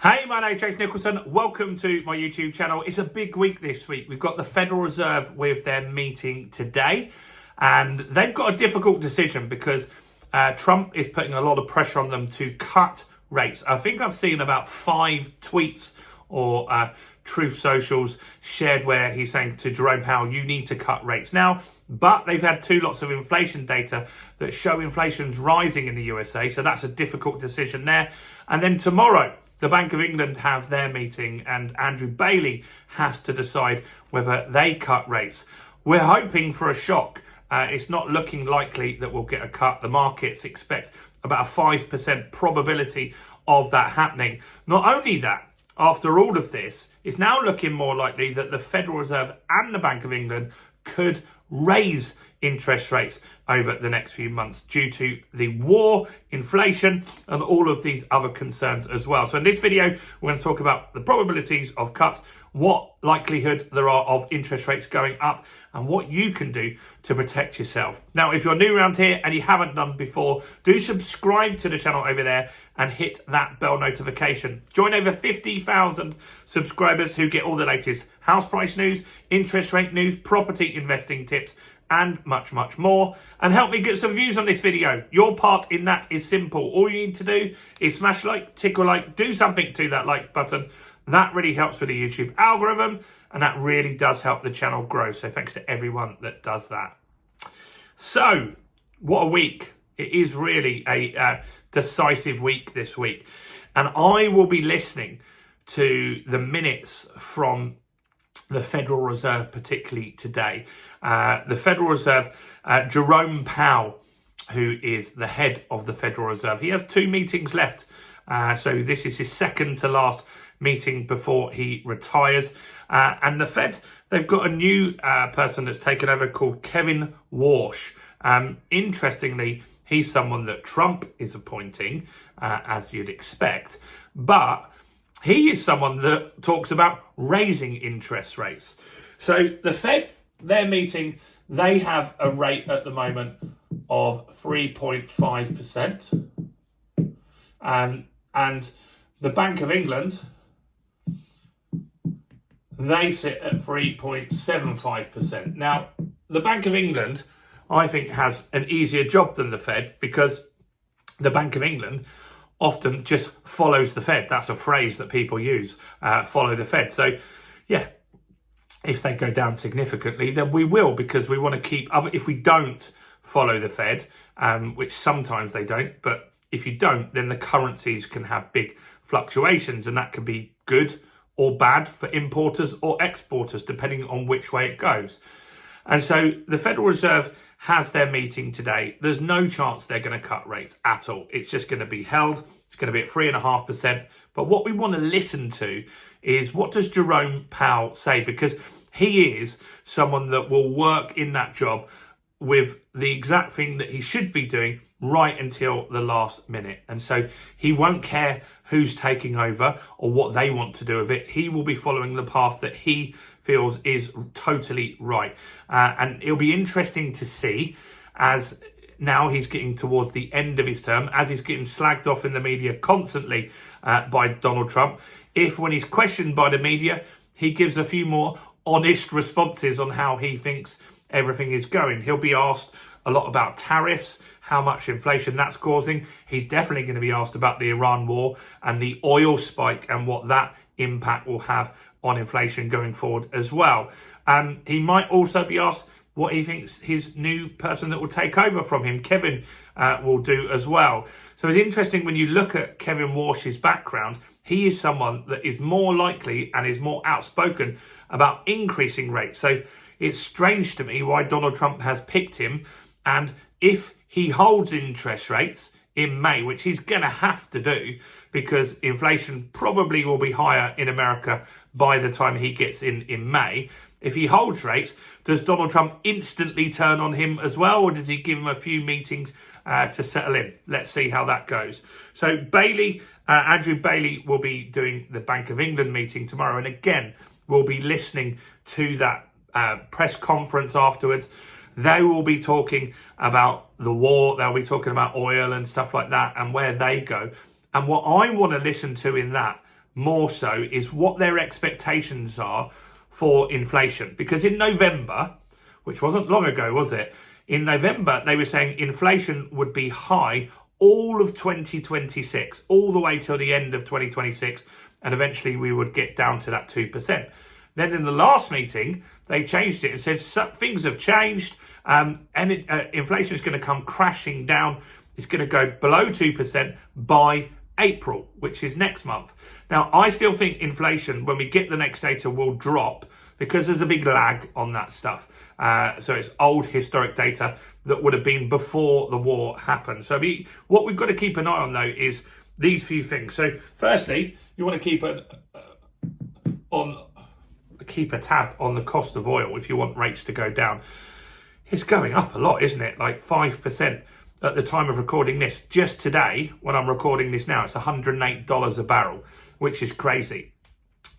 Hey, my name's James Nicholson. Welcome to my YouTube channel. It's a big week this week. We've got the Federal Reserve with their meeting today, and they've got a difficult decision because Trump is putting a lot of pressure on them to cut rates. I think I've seen about 5 tweets or Truth Socials shared where he's saying to Jerome Powell, you need to cut rates now. But they've had 2 lots of inflation data that show inflation's rising in the USA. So that's a difficult decision there. And then tomorrow, the Bank of England have their meeting and Andrew Bailey has to decide whether they cut rates. We're hoping for a shock. It's not looking likely that we'll get a cut. The markets expect about a 5% probability of that happening. Not only that, after all of this, it's now looking more likely that the Federal Reserve and the Bank of England could raise interest rates over the next few months due to the war, inflation, and all of these other concerns as well. So in this video, we're going to talk about the probabilities of cuts, what likelihood there are of interest rates going up, and what you can do to protect yourself. Now, if you're new around here and you haven't done before, do subscribe to the channel over there and hit that bell notification. Join over 50,000 subscribers who get all the latest house price news, interest rate news, property investing tips, and much, much more. And help me get some views on this video. Your part in that is simple. All you need to do is smash like, tickle like, do something to that like button. That really helps with the YouTube algorithm, and that really does help the channel grow. So thanks to everyone that does that. So, what a week. It is really a decisive week this week. And I will be listening to the minutes from the Federal Reserve, particularly today. The Federal Reserve, Jerome Powell, who is the head of the Federal Reserve, he has 2 meetings left. So this is his second to last meeting before he retires. And the Fed, they've got a new person that's taken over called Kevin Warsh. Interestingly, he's someone that Trump is appointing, as you'd expect. But he is someone that talks about raising interest rates. So the Fed, their meeting, they have a rate at the moment of 3.5%. And the Bank of England, they sit at 3.75%. Now, the Bank of England, I think, has an easier job than the Fed because the Bank of England often just follows the Fed. That's a phrase that people use, follow the Fed. So, yeah, if they go down significantly, then we will, because we want to keep, if we don't follow the Fed, which sometimes they don't, but if you don't, then the currencies can have big fluctuations, and that can be good or bad for importers or exporters, depending on which way it goes. And so the Federal Reserve has their meeting today. There's no chance they're going to cut rates at all. It's just going to be held. It's going to be at 3.5%. But what we want to listen to is, what does Jerome Powell say? Because he is someone that will work in that job with the exact thing that he should be doing right until the last minute. And so he won't care who's taking over or what they want to do with it. He will be following the path that he feels is totally right. And it'll be interesting to see, as now he's getting towards the end of his term, as he's getting slagged off in the media constantly by Donald Trump, if when he's questioned by the media, he gives a few more honest responses on how he thinks everything is going. He'll be asked a lot about tariffs, how much inflation that's causing. He's definitely going to be asked about the Iran war and the oil spike and what that impact will have on inflation going forward as well. He might also be asked what he thinks his new person that will take over from him, Kevin, will do as well. So it's interesting when you look at Kevin Warsh's background. He is someone that is more likely and is more outspoken about increasing rates. So it's strange to me why Donald Trump has picked him. And if he holds interest rates in May, which he's going to have to do because inflation probably will be higher in America by the time he gets in May. If he holds rates, does Donald Trump instantly turn on him as well, or does he give him a few meetings to settle in? Let's see how that goes. So Bailey, Andrew Bailey will be doing the Bank of England meeting tomorrow. And again, we'll be listening to that press conference afterwards. They will be talking about the war. They'll be talking about oil and stuff like that and where they go. And what I want to listen to in that more so is what their expectations are for inflation. Because in November, which wasn't long ago, was it? In November, they were saying inflation would be high all of 2026, all the way till the end of 2026, and eventually we would get down to that 2%. Then in the last meeting, they changed it and said things have changed, and inflation is going to come crashing down. It's going to go below 2% by April, which is next month. Now, I still think inflation, when we get the next data, will drop because there's a big lag on that stuff. So it's old historic data that would have been before the war happened. So what we've got to keep an eye on, though, is these few things. So firstly, you want to keep a tab on the cost of oil if you want rates to go down. It's going up a lot, isn't it? Like 5% at the time of recording this. Just today, when I'm recording this now, it's $108 a barrel, which is crazy.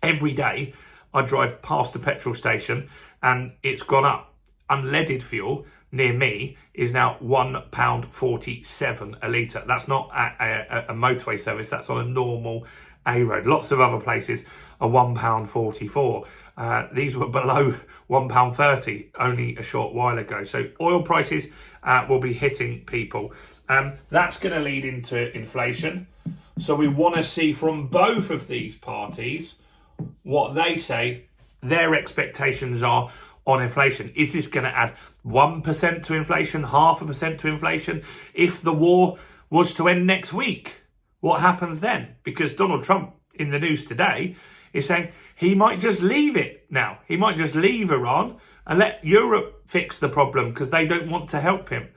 Every day I drive past a petrol station and it's gone up. Unleaded fuel near me is now £1.47 a litre. That's not a motorway service, that's on a normal A road. Lots of other places are £1.44. These were below £1.30 only a short while ago. So oil prices will be hitting people. That's going to lead into inflation. So we want to see from both of these parties what they say their expectations are on inflation. Is this going to add 1% to inflation, 0.5% to inflation? If the war was to end next week, what happens then? Because Donald Trump in the news today is saying he might just leave it now. He might just leave Iran and let Europe fix the problem because they don't want to help him.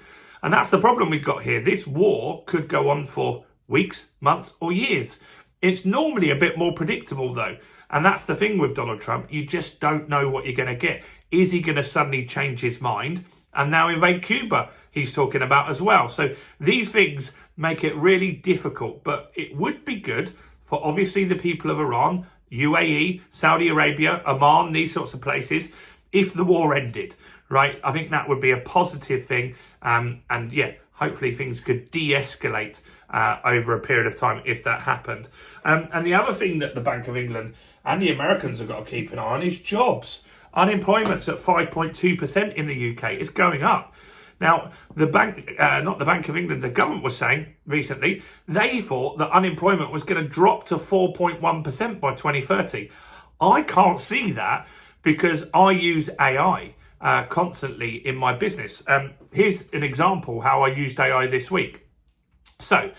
And that's the problem we've got here. This war could go on for weeks, months, or years. It's normally a bit more predictable, though. And that's the thing with Donald Trump. You just don't know what you're going to get. Is he going to suddenly change his mind and now invade Cuba, he's talking about as well? So these things make it really difficult. But it would be good for obviously the people of Iran, UAE, Saudi Arabia, Oman, these sorts of places, if the war ended, right? I think that would be a positive thing. And yeah, hopefully things could de-escalate over a period of time if that happened. And the other thing that the Bank of England and the Americans have got to keep an eye on is jobs. Unemployment's at 5.2% in the UK. It's going up. Now, the bank, not the Bank of England, the government was saying recently, they thought that unemployment was going to drop to 4.1% by 2030. I can't see that because I use AI constantly in my business. Here's an example how I used AI this week. So,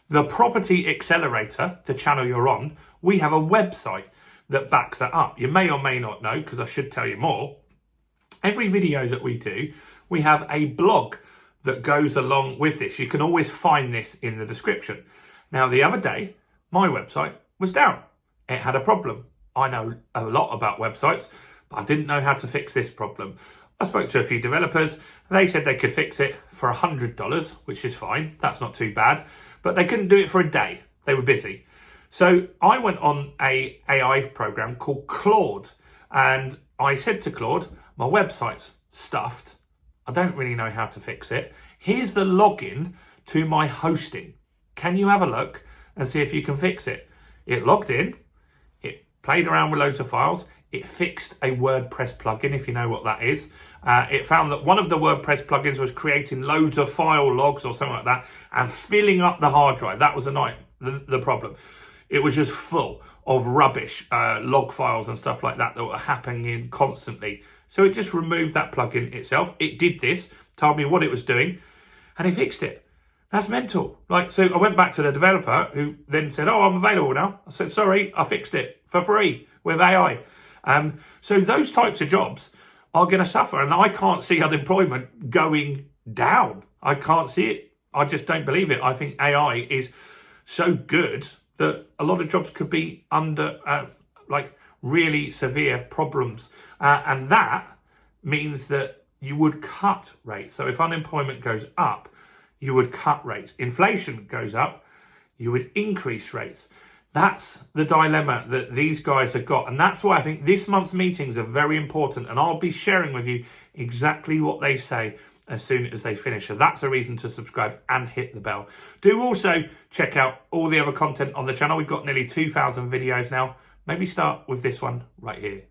the Property Accelerator, the channel you're on, we have a website that backs that up. You may or may not know, because I should tell you more. Every video that we do, we have a blog that goes along with this. You can always find this in the description. Now, the other day, my website was down. It had a problem. I know a lot about websites, but I didn't know how to fix this problem. I spoke to a few developers. They said they could fix it for $100, which is fine. That's not too bad. But they couldn't do it for a day. They were busy. So I went on a AI program called Claude. And I said to Claude, my website's stuffed. I don't really know how to fix it. Here's the login to my hosting. Can you have a look and see if you can fix it? It logged in. It played around with loads of files. It fixed a WordPress plugin, if you know what that is. It found that one of the WordPress plugins was creating loads of file logs or something like that and filling up the hard drive. That was the problem. It was just full of rubbish, log files and stuff like that were happening constantly. So it just removed that plugin itself. It did this, told me what it was doing, and it fixed it. That's mental. Like, so I went back to the developer who then said, oh, I'm available now. I said, sorry, I fixed it for free with AI. So those types of jobs are going to suffer. And I can't see unemployment going down. I can't see it. I just don't believe it. I think AI is so good that a lot of jobs could be under really severe problems. And that means that you would cut rates. So if unemployment goes up, you would cut rates. Inflation goes up, you would increase rates. That's the dilemma that these guys have got. And that's why I think this month's meetings are very important. And I'll be sharing with you exactly what they say as soon as they finish. So that's a reason to subscribe and hit the bell. Do also check out all the other content on the channel. We've got nearly 2,000 videos now. Maybe start with this one right here.